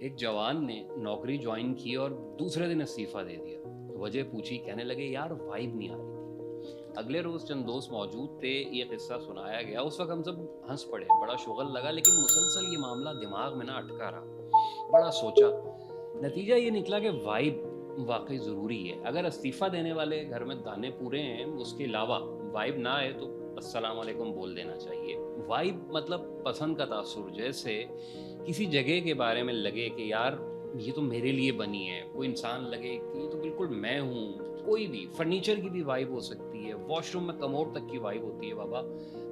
एक जवान ने नौकरी ज्वाइन की और दूसरे दिन इस्तीफा दे दिया। वजह पूछी, कहने लगे यार वाइब नहीं आ रही थी। अगले रोज चंद दोस्त मौजूद थे, ये किस्सा सुनाया गया। उस वक्त हम सब हंस पड़े, बड़ा शुगल लगा, लेकिन मुसलसल ये मामला दिमाग में ना अटका रहा। बड़ा सोचा, नतीजा ये निकला कि वाइब वाकई ज़रूरी है। अगर इस्तीफा देने वाले घर में दाने पूरे हैं, उसके अलावा वाइब ना आए तो अस्सलाम वालेकुम बोल देना चाहिए। वाइब मतलब पसंद का तासुर। जैसे किसी जगह के बारे में लगे कि यार ये तो मेरे लिए बनी है, कोई इंसान लगे कि ये तो बिल्कुल मैं हूँ। कोई भी फर्नीचर की भी वाइब हो सकती है, वॉशरूम में कमोड तक की वाइब होती है बाबा।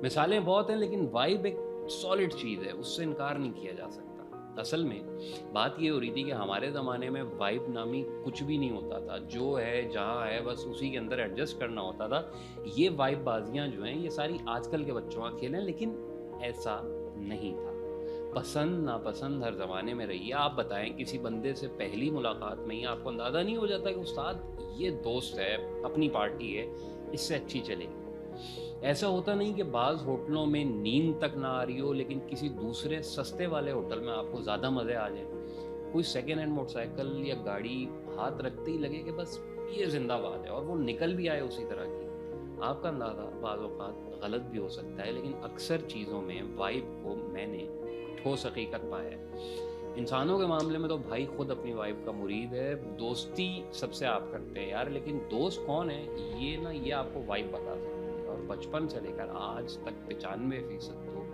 मिसालें बहुत हैं, लेकिन वाइब एक सॉलिड चीज़ है, उससे इनकार नहीं किया जा सकता। असल में बात ये हो रही थी कि हमारे ज़माने में वाइब नामी कुछ भी नहीं होता था। जो है जहाँ है बस उसी के अंदर एडजस्ट करना होता था। ये वाइब बाजियाँ जो हैं ये सारी आजकल के बच्चों का खेल हैं, लेकिन ऐसा नहीं था। पसंद नापसंद हर ज़माने में रही है। आप बताएं, किसी बंदे से पहली मुलाकात में ही आपको अंदाज़ा नहीं हो जाता कि उस्ताद ये दोस्त है, अपनी पार्टी है, इससे अच्छी चलेगी। ऐसा होता नहीं कि बाज़ होटलों में नींद तक ना आ रही हो, लेकिन किसी दूसरे सस्ते वाले होटल में आपको ज़्यादा मज़े आ जाएं। कोई सेकेंड हैंड मोटरसाइकिल या गाड़ी हाथ रखते ही लगे कि बस ये जिंदाबाद है, और वो निकल भी आए उसी तरह की। आपका अंदाज़ा बाज़ औक़ात गलत भी हो सकता है, लेकिन अक्सर चीज़ों में वाइब को मैंने ठोस हकीकत पाया है। इंसानों के मामले में तो भाई खुद अपनी वाइफ का मुरीद है। दोस्ती सबसे आप करते हैं यार, लेकिन दोस्त कौन है ये आपको वाइब बता सकती है। और बचपन से लेकर आज तक 95% तो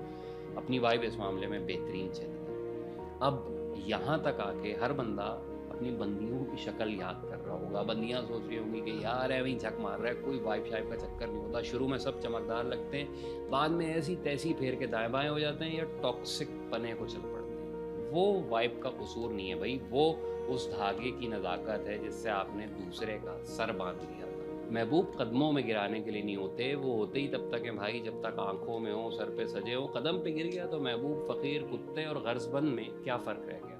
अपनी वाइब इस मामले में बेहतरीन चली है। अब यहाँ तक आके हर बंदा अपनी बंदियों की शक्ल याद कर रहा होगा। बंदियाँ सोच रही होंगी कि यार है वही झक मार रहा है, कोई वाइब शाइब का चक्कर नहीं होता। शुरू में सब चमकदार लगते हैं, बाद में ऐसी तैसी फेर के दाएं बाएं हो जाते हैं या टॉक्सिक पने को चल पड़ते हैं। वो वाइब का कसूर नहीं है भाई, वो उस धागे की नज़ाकत है जिससे आपने दूसरे का सर बांध लिया था। महबूब कदमों में गिराने के लिए नहीं होते, वो होते ही तब तक हैं भाई जब तक आंखों में हो, सर पे सजे हो। कदम पे गिर गया तो महबूब फ़कीर, कुत्ते और गर्ज़बंद में क्या फ़र्क रह गया।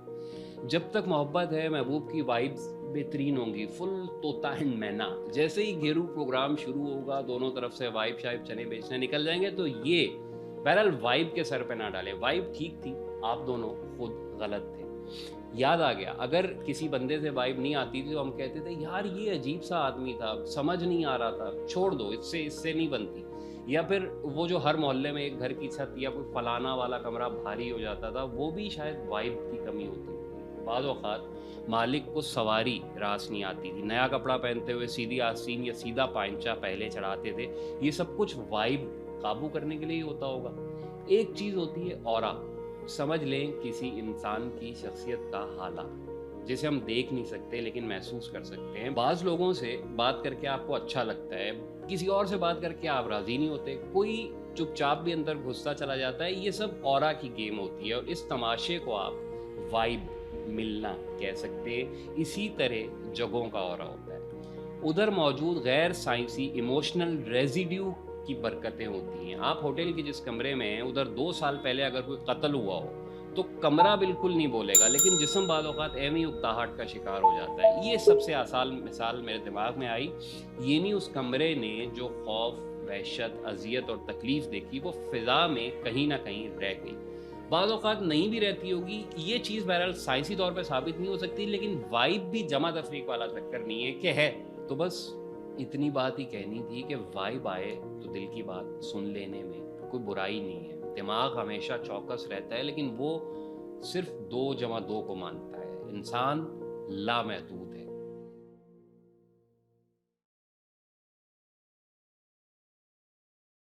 जब तक मोहब्बत है महबूब की वाइब्स बेहतरीन होंगी, फुल तोता एंड मैना। जैसे ही घेरू प्रोग्राम शुरू होगा, दोनों तरफ से वाइब शाइब चने बेचने निकल जाएंगे। तो ये बहरहाल वाइब के सर पे ना डालें। वाइब ठीक थी, आप दोनों खुद गलत थे। याद आ गया, अगर किसी बंदे से वाइब नहीं आती थी तो हम कहते थे यार ये अजीब सा आदमी था, समझ नहीं आ रहा था, छोड़ दो, इससे नहीं बनती। या फिर वो जो हर मोहल्ले में एक घर की छत या कोई फलाना वाला कमरा भारी हो जाता था, वो भी शायद वाइब की कमी होती थी। बाज़ औक़ात मालिक को सवारी रास नहीं आती थी, नया कपड़ा पहनते हुए सीधी आस्तीन या सीधा पांचा पहले चढ़ाते थे। ये सब कुछ वाइब काबू करने के लिए ही होता होगा। एक चीज़ होती है ऑरा। समझ लें किसी इंसान की शख्सियत का हाला, जिसे हम देख नहीं सकते लेकिन महसूस कर सकते हैं। बाज़ लोगों से बात करके आपको अच्छा लगता है, किसी और से बात करके आप राज़ी नहीं होते, कोई चुपचाप भी अंदर घुसता चला जाता है। ये सब ऑरा की गेम होती है, और इस तमाशे को आप वाइब मिलना कह सकते हैं। इसी तरह जगहों का ऑरा होता है, उधर मौजूद गैर साइंसी इमोशनल रेजिड्यू की बरकतें होती हैं। आप होटल के जिस कमरे में हैं, उधर 2 साल पहले अगर कोई कत्ल हुआ हो तो कमरा बिल्कुल नहीं बोलेगा, लेकिन जिस्म बाज़ औक़ात एवं ही उकताहट का शिकार हो जाता है। ये सबसे आसान मिसाल मेरे दिमाग में आई। ये नहीं, उस कमरे ने जो खौफ, वहशत, अजियत और तकलीफ़ देखी, वो फ़िज़ा में कहीं ना कहीं रह गई। बाज़ औक़ात नहीं भी रहती होगी, ये चीज़ बहरहाल साइंसी तौर पे साबित नहीं हो सकती, लेकिन वाइब भी जमा तफरीक वाला चक्कर नहीं है कि है। तो बस इतनी बात ही कहनी थी कि वाइब आए तो दिल की बात सुन लेने में कोई बुराई नहीं है। दिमाग हमेशा चौकस रहता है, लेकिन वो सिर्फ 2 जमा 2 को मानता है। इंसान लामहदूद है।